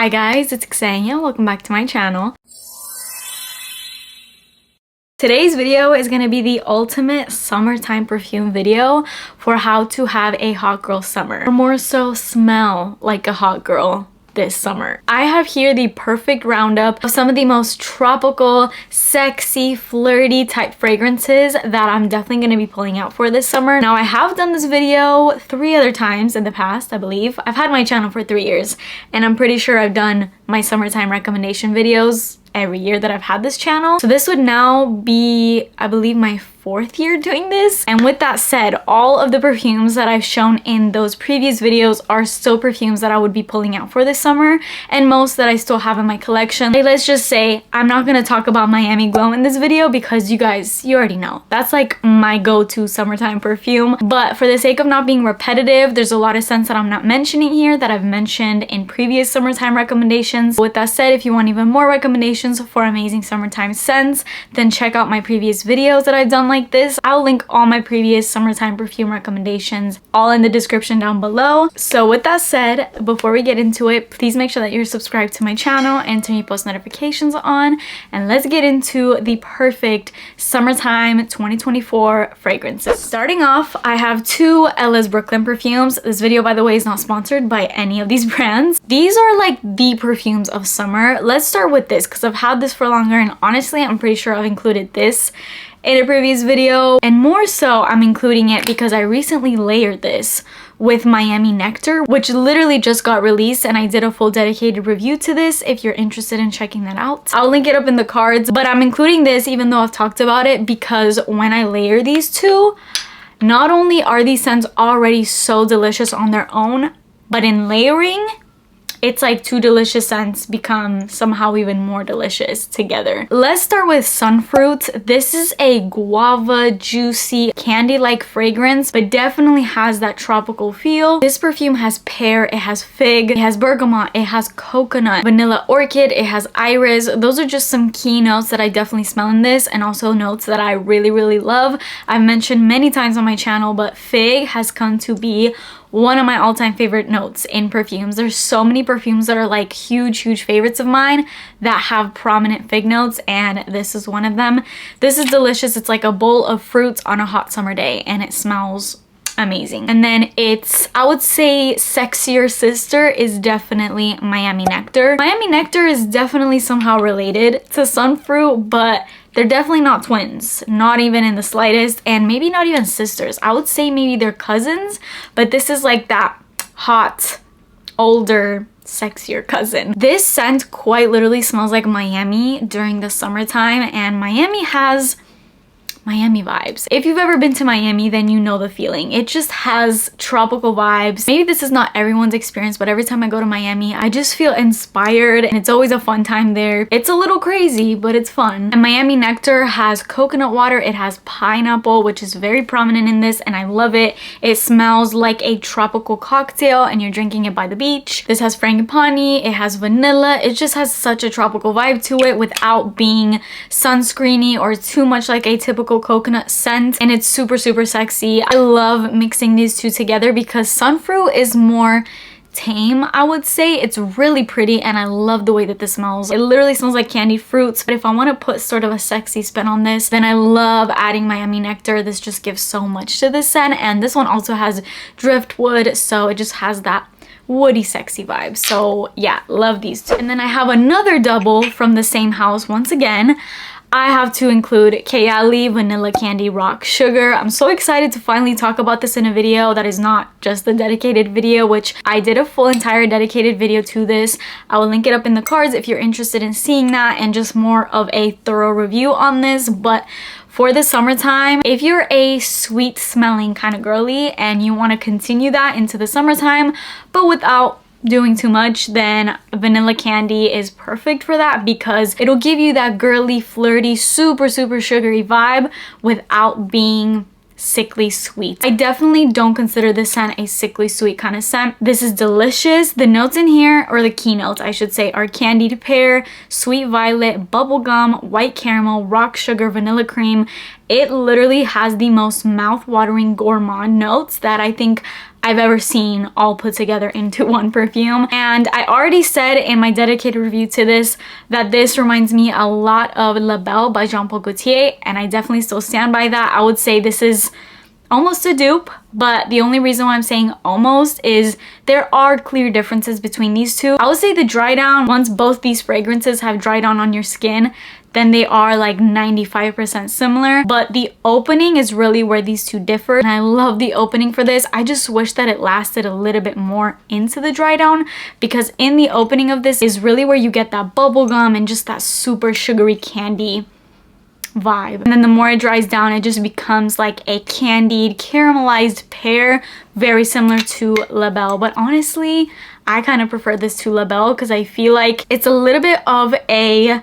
Hi guys, it's Ksenia. Welcome back to my channel. Today's video is going to be the ultimate summertime perfume video for how to have a hot girl summer, or more so smell like a hot girl this summer. I have here the perfect roundup of some of the most tropical, sexy, flirty type fragrances that I'm definitely going to be pulling out for this summer. Now, I have done this video 3 other times in the past, I believe. I've had my channel for 3 years, and I'm pretty sure I've done my summertime recommendation videos every year that I've had this channel. So this would now be, I believe, my 4th year doing this. And with that said, all of the perfumes that I've shown in those previous videos are still perfumes that I would be pulling out for this summer, and most that I still have in my collection. Like, let's just say I'm not gonna talk about Miami Glow in this video because you guys, you already know. That's like my go-to summertime perfume. But for the sake of not being repetitive, there's a lot of scents that I'm not mentioning here that I've mentioned in previous summertime recommendations. With that said, if you want even more recommendations for amazing summertime scents, then check out my previous videos that I've done like this. I'll link all my previous summertime perfume recommendations all in the description down below. So with that said, before we get into it, please make sure that you're subscribed to my channel and turn your post notifications on, and let's get into the perfect summertime 2024 fragrances. Starting off, I have 2 Ellis Brooklyn perfumes. This video, by the way, is not sponsored by any of these brands. These are like the perfumes of summer. Let's start with this because I've had this for longer, and honestly, I'm pretty sure I've included this in a previous video, and more so I'm including it because I recently layered this with Miami Nectar, which literally just got released, and I did a full dedicated review to this if you're interested in checking that out. I'll link it up in the cards, but I'm including this even though I've talked about it because when I layer these two, not only are these scents already so delicious on their own, but in layering, it's like 2 delicious scents become somehow even more delicious together. Let's start with Sunfruit. This is a guava, juicy, candy-like fragrance, but definitely has that tropical feel. This perfume has pear, it has fig, it has bergamot, it has coconut, vanilla orchid, it has iris. Those are just some key notes that I definitely smell in this, and also notes that I really love. I've mentioned many times on my channel, but fig has come to be one of my all-time favorite notes in perfumes. There's so many perfumes that are like huge favorites of mine that have prominent fig notes, and this is one of them. This is delicious. It's like a bowl of fruits on a hot summer day, and it smells amazing. And then it's, I would say, sexier sister is definitely Miami Nectar. Miami Nectar is definitely somehow related to Sunfruit, but they're definitely not twins, not even in the slightest, and maybe not even sisters. I would say maybe they're cousins, but this is like that hot, older, sexier cousin. This scent quite literally smells like Miami during the summertime, and Miami has Miami vibes. If you've ever been to Miami, then you know the feeling. It just has tropical vibes. Maybe this is not everyone's experience, but every time I go to Miami, I just feel inspired, and it's always a fun time there. It's a little crazy, but it's fun. And Miami Nectar has coconut water, it has pineapple, which is very prominent in this, and I love it. It smells like a tropical cocktail, and you're drinking it by the beach. This has frangipani, it has vanilla. It just has such a tropical vibe to it without being sunscreeny or too much like a typical coconut scent, and it's super sexy. I love mixing these two together because Sunfruit is more tame, I would say. It's really pretty, and I love the way that this smells. It literally smells like candied fruits, but if I want to put sort of a sexy spin on this, then I love adding Miami Nectar. This just gives so much to this scent, and this one also has driftwood, so it just has that woody sexy vibe. So yeah, love these two. And then I have another double from the same house. Once again, I have to include Kayali Vanilla Candy Rock Sugar. I'm so excited to finally talk about this in a video that is not just a dedicated video, which I did a full entire dedicated video to this. I will link it up in the cards if you're interested in seeing that and just more of a thorough review on this. But for the summertime, if you're a sweet smelling kind of girly and you want to continue that into the summertime, but without doing too much, then vanilla candy is perfect for that because it'll give you that girly, flirty, super sugary vibe without being sickly sweet. I definitely don't consider this scent a sickly sweet kind of scent. This is delicious. The notes in here, or the keynotes I should say, are candied pear, sweet violet, bubblegum, white caramel, rock sugar, vanilla cream. It literally has the most mouth-watering gourmand notes that I think I've ever seen all put together into one perfume. And I already said in my dedicated review to this that this reminds me a lot of La Belle by Jean Paul Gaultier, and I definitely still stand by that. I would say this is almost a dupe, but the only reason why I'm saying almost is there are clear differences between these two. I would say the dry down, once both these fragrances have dried on your skin, then they are like 95% similar, but the opening is really where these two differ. And I love the opening for this. I just wish that it lasted a little bit more into the dry down, because in the opening of this is really where you get that bubblegum and just that super sugary candy vibe. And then the more it dries down, it just becomes like a candied caramelized pear, very similar to La Belle. But honestly, I kind of prefer this to La Belle because I feel like it's a little bit of a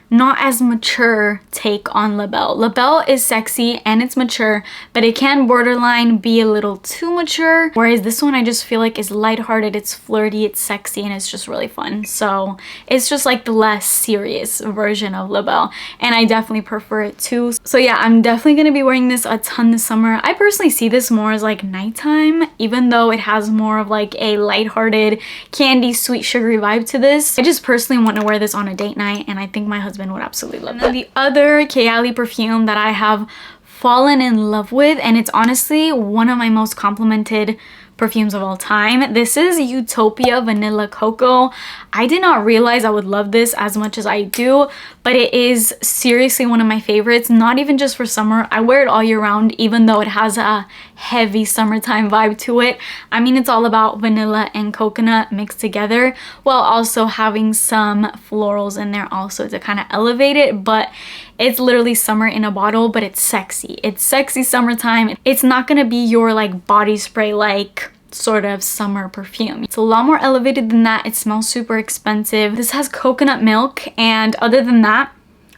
not as mature take on La Belle. La Belle is sexy and it's mature, but it can borderline be a little too mature, whereas this one I just feel like is lighthearted, it's flirty, it's sexy, and it's just really fun. So it's just like the less serious version of La Belle, and I definitely prefer it too. So yeah, I'm definitely gonna be wearing this a ton this summer. I personally see this more as like nighttime, even though it has more of like a lighthearted, candy, sweet, sugary vibe to this. I just personally want to wear this on a date night, and I think my husband would absolutely love it. The other Kayali perfume that I have fallen in love with, and it's honestly one of my most complimented perfumes of all time. This is Utopia Vanilla Cocoa. I did not realize I would love this as much as I do, but it is seriously one of my favorites, not even just for summer. I wear it all year round, even though it has a heavy summertime vibe to it. I mean, it's all about vanilla and coconut mixed together while also having some florals in there also to kind of elevate it, but it's literally summer in a bottle, but it's sexy. It's sexy summertime. It's not gonna be your like body spray like sort of summer perfume. It's a lot more elevated than that. It smells super expensive. This has coconut milk, and other than that,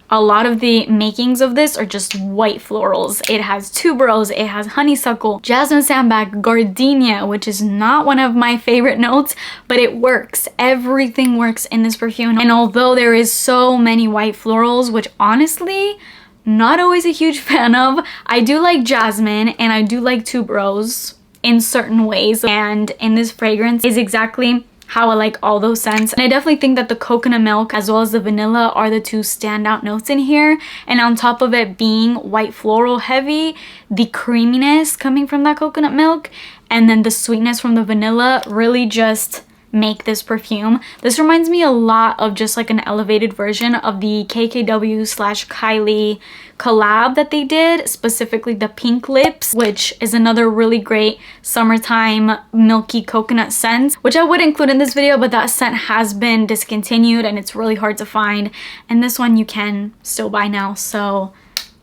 a lot of the makings of this are just white florals. It has tuberose, it has honeysuckle, jasmine sambac, gardenia, which is not one of my favorite notes, but it works. Everything works in this perfume. And although there is so many white florals, which honestly, not always a huge fan of, I do like jasmine and I do like tuberose in certain ways. And in this fragrance is exactly how I like all those scents. And I definitely think that the coconut milk as well as the vanilla are the two standout notes in here. And on top of it being white floral heavy, the creaminess coming from that coconut milk and then the sweetness from the vanilla really just make this perfume. This reminds me a lot of just like an elevated version of the KKW/Kylie collab that they did, specifically the Pink Lips, which is another really great summertime milky coconut scent, which I would include in this video, but that scent has been discontinued and it's really hard to find. And this one you can still buy now, so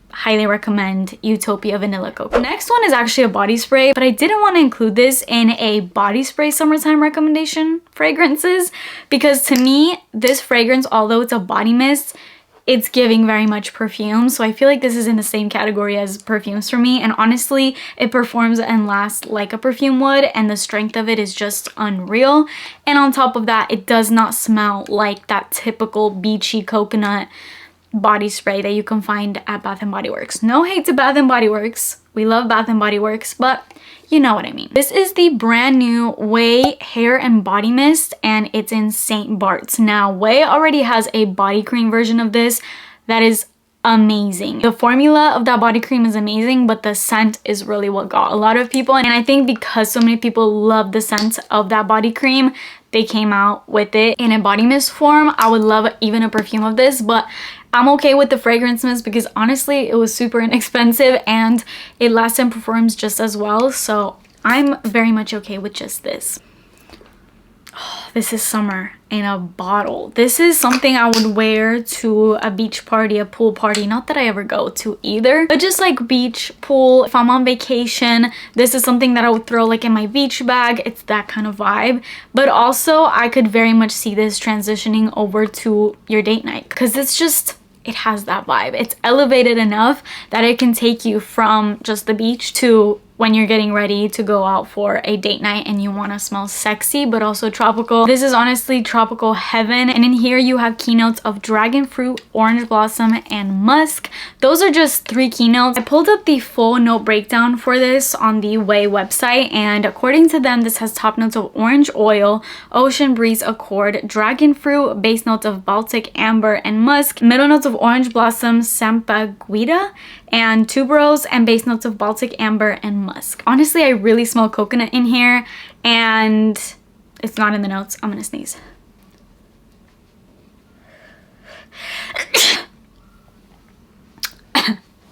highly recommend Utopia Vanilla Cocoa. Next one is actually a body spray, but I didn't want to include this in a body spray summertime recommendation fragrances because to me, this fragrance, although it's a body mist, it's giving very much perfume. So I feel like this is in the same category as perfumes for me. And honestly, it performs and lasts like a perfume would, and the strength of it is just unreal. And on top of that, it does not smell like that typical beachy coconut body spray that you can find at Bath & Body Works. No hate to Bath & Body Works. We love Bath & Body Works, but you know what I mean. This is the brand new Whey Hair and Body Mist, and it's in St. Bart's. Now, Whey already has a body cream version of this that is amazing. The formula of that body cream is amazing, but the scent is really what got a lot of people. And I think because so many people love the scent of that body cream, they came out with it in a body mist form. I would love even a perfume of this, but I'm okay with the fragrance mist because honestly, it was super inexpensive and it lasts and performs just as well. So I'm very much okay with just this. Oh, this is summer in a bottle. This is something I would wear to a beach party, a pool party. Not that I ever go to either, but just like beach, pool. If I'm on vacation, this is something that I would throw like in my beach bag. It's that kind of vibe. But also I could very much see this transitioning over to your date night because it's just, it has that vibe. It's elevated enough that it can take you from just the beach to when you're getting ready to go out for a date night and you want to smell sexy but also tropical. This is honestly tropical heaven. And in here you have keynotes of dragon fruit, orange blossom, and musk. Those are just 3 keynotes. I pulled up the full note breakdown for this on the Whey website, and according to them, this has top notes of orange oil, ocean breeze accord, dragon fruit, base notes of Baltic amber and musk, middle notes of orange blossom, sampaguita, and tuberose, and base notes of Baltic amber and musk. Honestly, I really smell coconut in here, and it's not in the notes. I'm gonna sneeze.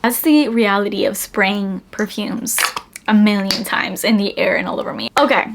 That's the reality of spraying perfumes a million times in the air and all over me. Okay,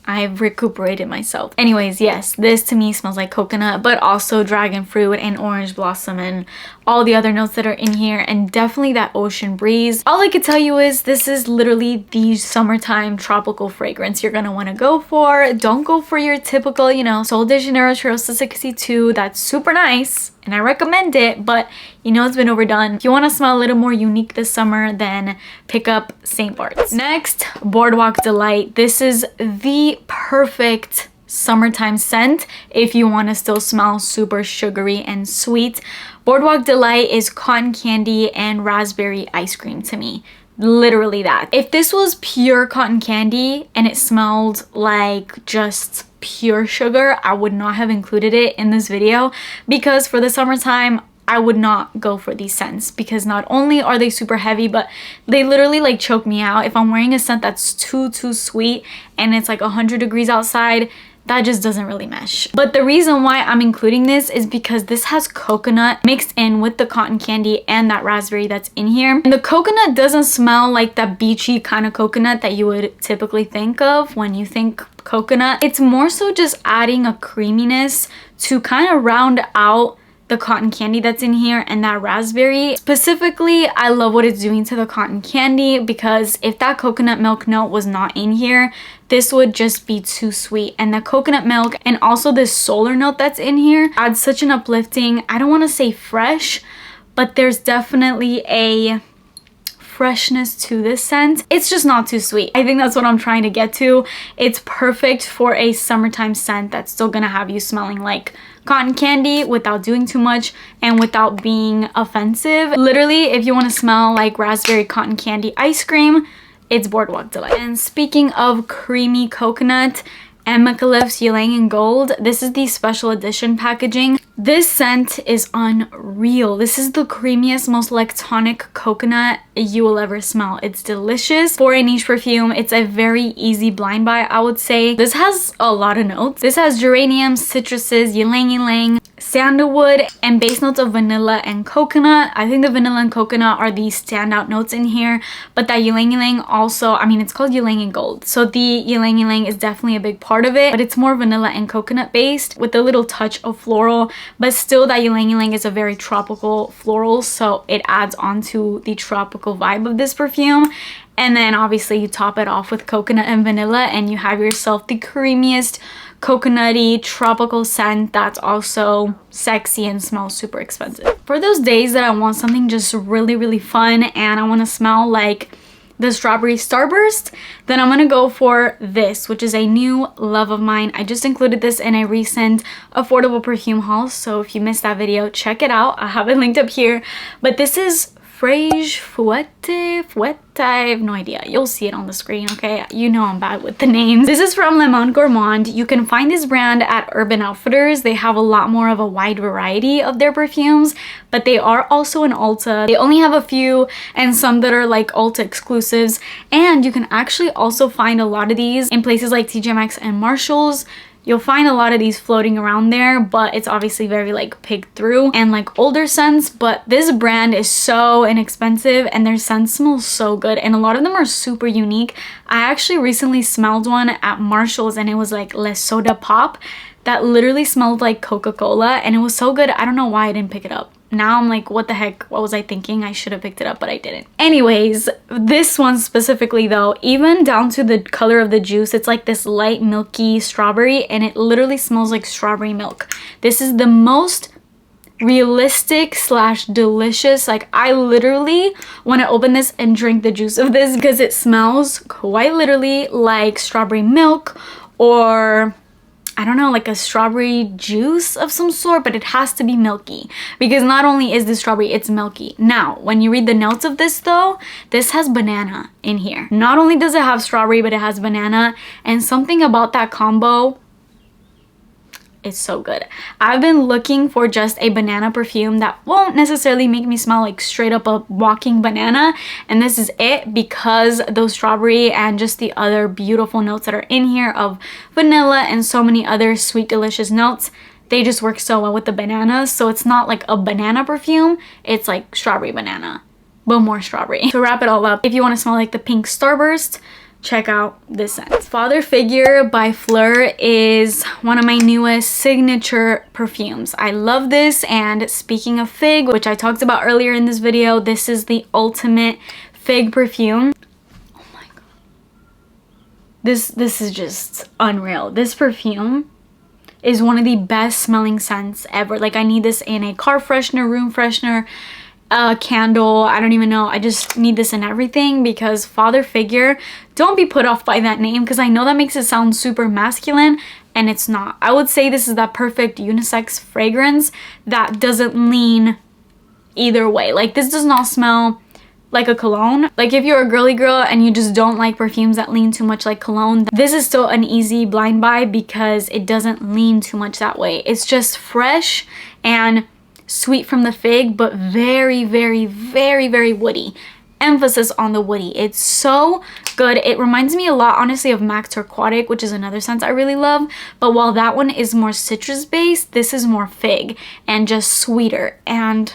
I've recuperated myself. Anyways, yes, this to me smells like coconut, but also dragon fruit and orange blossom and all the other notes that are in here, and definitely that ocean breeze. All I could tell you is this is literally the summertime tropical fragrance you're gonna want to go for. Don't go for your typical, you know, Sol de Janeiro Cheirosa 62. That's super nice and I recommend it, but you know it's been overdone. If you want to smell a little more unique this summer, then pick up St. Bart's. Next, Boardwalk Delight. This is the perfect summertime scent if you want to still smell super sugary and sweet. Boardwalk Delight is cotton candy and raspberry ice cream to me. Literally that. If this was pure cotton candy and it smelled like just pure sugar, I would not have included it in this video, because for the summertime I would not go for these scents, because not only are they super heavy, but they literally like choke me out. If I'm wearing a scent that's too sweet and it's like 100 degrees outside, that just doesn't really mesh. But the reason why I'm including this is because this has coconut mixed in with the cotton candy and that raspberry that's in here. And the coconut doesn't smell like that beachy kind of coconut that you would typically think of when you think coconut. It's more so just adding a creaminess to kind of round out the cotton candy that's in here and that raspberry. Specifically, I love what it's doing to the cotton candy, because if that coconut milk note was not in here, this would just be too sweet. And the coconut milk and also this solar note that's in here adds such an uplifting, I don't want to say fresh, but there's definitely a freshness to this scent. It's just not too sweet. I think that's what I'm trying to get to. It's perfect for a summertime scent that's still gonna have you smelling like cotton candy without doing too much and without being offensive. Literally, if you want to smell like raspberry cotton candy ice cream, it's Boardwalk Delight. And speaking of creamy coconut and Micallef's Ylang in Gold, this is the special edition packaging. This scent is unreal. This is the creamiest, most lactonic coconut you will ever smell. It's delicious. For a niche perfume, it's a very easy blind buy, I would say. This has a lot of notes. This has geranium, citruses, ylang ylang, sandalwood, and base notes of vanilla and coconut. I think the vanilla and coconut are the standout notes in here, but that ylang ylang also, I mean, it's called Ylang in Gold, so the ylang ylang is definitely a big part of it, but it's more vanilla and coconut based with a little touch of floral, but still that ylang ylang is a very tropical floral, so it adds on to the tropical vibe of this perfume. And then obviously you top it off with coconut and vanilla and you have yourself the creamiest coconutty tropical scent that's also sexy and smells super expensive. For those days that I want something just really fun and I want to smell like the strawberry starburst, then I'm gonna go for this, which is a new love of mine. I just included this in a recent affordable perfume haul, so if you missed that video, check it out. I have it linked up here. But this is Frage Fouette, I have no idea. You'll see it on the screen, okay? You know I'm bad with the names. This is from Monde Gourmand. You can find this brand at Urban Outfitters. They have a lot more of a wide variety of their perfumes, but they are also in Ulta. They only have a few and some that are like Ulta exclusives, and you can actually also find a lot of these in places like TJ Maxx and Marshalls. You'll find a lot of these floating around there, but it's obviously very like picked through and like older scents. But this brand is so inexpensive and their scents smell so good, and a lot of them are super unique. I actually recently smelled one at Marshall's and it was like Le Soda Pop that literally smelled like Coca-Cola, and it was so good. I don't know why I didn't pick it up. Now I'm like, what the heck? What was I thinking? I should have picked it up, but I didn't. Anyways, this one specifically though, even down to the color of the juice, it's like this light milky strawberry and it literally smells like strawberry milk. This is the most realistic slash delicious. Like, I literally want to open this and drink the juice of this because it smells quite literally like strawberry milk, or I don't know, like a strawberry juice of some sort, but it has to be milky because not only is this strawberry, it's milky. Now, when you read the notes of this though, this has banana in here. Not only does it have strawberry, but it has banana, and something about that combo, it's so good. I've been looking for just a banana perfume that won't necessarily make me smell like straight up a walking banana, and this is it because those strawberry and just the other beautiful notes that are in here of vanilla and so many other sweet delicious notes, they just work so well with the bananas. So it's not like a banana perfume, it's like strawberry banana, but more strawberry. To wrap it all up, if you want to smell like the pink starburst, check out this scent. Father Figure by Phlur is one of my newest signature perfumes. I love this, and speaking of fig, which I talked about earlier in this video, this is the ultimate fig perfume. Oh my god. This is just unreal. This perfume is one of the best smelling scents ever. Like, I need this in a car freshener, room freshener, candle, I don't even know. I just need this in everything because Father Figure, don't be put off by that name because I know that makes it sound super masculine, and it's not. I would say this is that perfect unisex fragrance that doesn't lean either way. Like, this does not smell like a cologne. Like, if you're a girly girl and you just don't like perfumes that lean too much like cologne, this is still an easy blind buy because it doesn't lean too much that way. It's just fresh and sweet from the fig, but very, very, very, very woody. Emphasis on the woody. It's so good. It reminds me a lot, honestly, of MAC Turquoise, which is another scent I really love. But while that one is more citrus based, this is more fig and just sweeter. And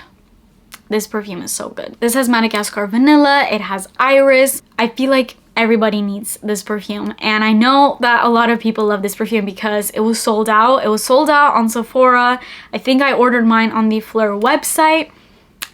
this perfume is so good. This has Madagascar vanilla. It has iris. I feel like everybody needs this perfume, and I know that a lot of people love this perfume because it was sold out. It was sold out on Sephora. I think I ordered mine on the Phlur website,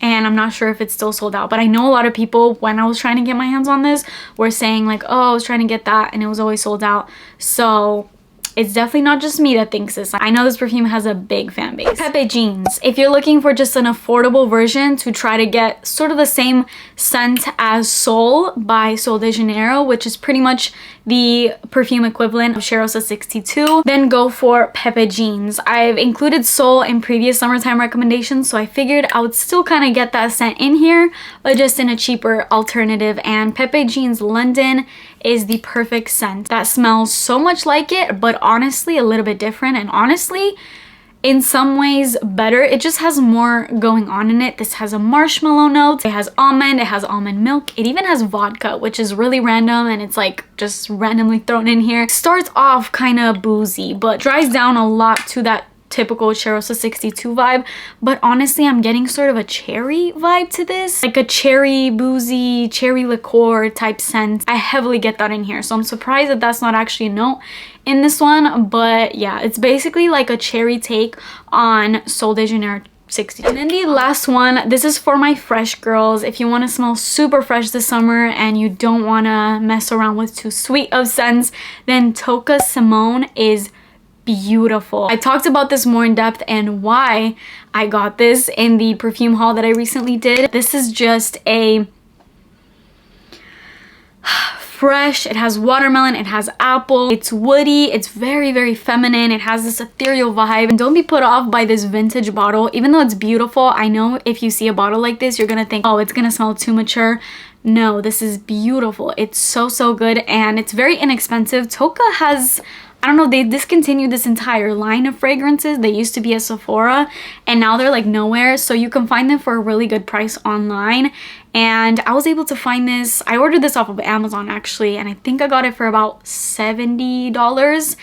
and I'm not sure if it's still sold out, but I know a lot of people, when I was trying to get my hands on this, were saying like, oh, I was trying to get that and it was always sold out. So it's definitely not just me that thinks this. I know this perfume has a big fan base. Pepe Jeans. If you're looking for just an affordable version to try to get sort of the same scent as Sol by Sol de Janeiro, which is pretty much the perfume equivalent of Cheirosa 62, then go for Pepe Jeans. I've included Sol in previous summertime recommendations, so I figured I would still kind of get that scent in here, but just in a cheaper alternative. And Pepe Jeans London is the perfect scent that smells so much like it, but honestly a little bit different, and honestly in some ways better. It just has more going on in it. This has a marshmallow note, it has almond, it has almond milk, it even has vodka, which is really random, and it's like just randomly thrown in here. It starts off kind of boozy, but dries down a lot to that typical Cheirosa 62 vibe. But honestly, I'm getting sort of a cherry vibe to this, like a cherry boozy, cherry liqueur type scent. I heavily get that in here, so I'm surprised that that's not actually a note in this one. But yeah, it's basically like a cherry take on Sol de Janeiro 60. And then the last one, this is for my fresh girls. If you want to smell super fresh this summer and you don't want to mess around with too sweet of scents, then Tocca Simone is beautiful. I talked about this more in depth and why I got this in the perfume haul that I recently did. This is just a fresh, it has watermelon, it has apple, it's woody, it's very, very feminine, it has this ethereal vibe. And don't be put off by this vintage bottle. Even though it's beautiful, I know if you see a bottle like this, you're gonna think, oh, it's gonna smell too mature. No, this is beautiful. It's so, so good, and it's very inexpensive. Tocca has, I don't know, they discontinued this entire line of fragrances. They used to be at Sephora and now they're like nowhere, so you can find them for a really good price online. And I was able to find this, I ordered this off of Amazon actually, and I think I got it for about $70,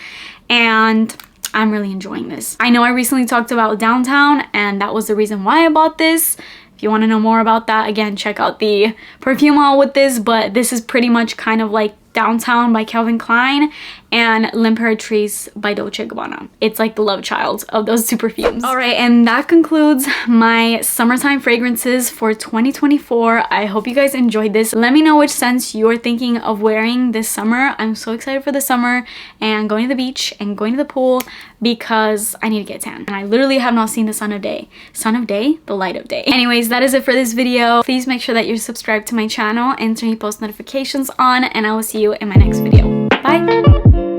and I'm really enjoying this. I know I recently talked about Downtown, and that was the reason why I bought this. If you want to know more about that, again, check out the perfume haul with this, but this is pretty much kind of like Downtown by Calvin Klein, and L'Imperatrice by Dolce & Gabbana. It's like the love child of those two perfumes. All right, and that concludes my summertime fragrances for 2024. I hope you guys enjoyed this. Let me know which scents you're thinking of wearing this summer. I'm so excited for the summer and going to the beach and going to the pool because I need to get tan. And I literally have not seen the sun of day. Sun of day? The light of day. Anyways, that is it for this video. Please make sure that you're subscribed to my channel and turn your post notifications on, and I will see you in my next video. Bye!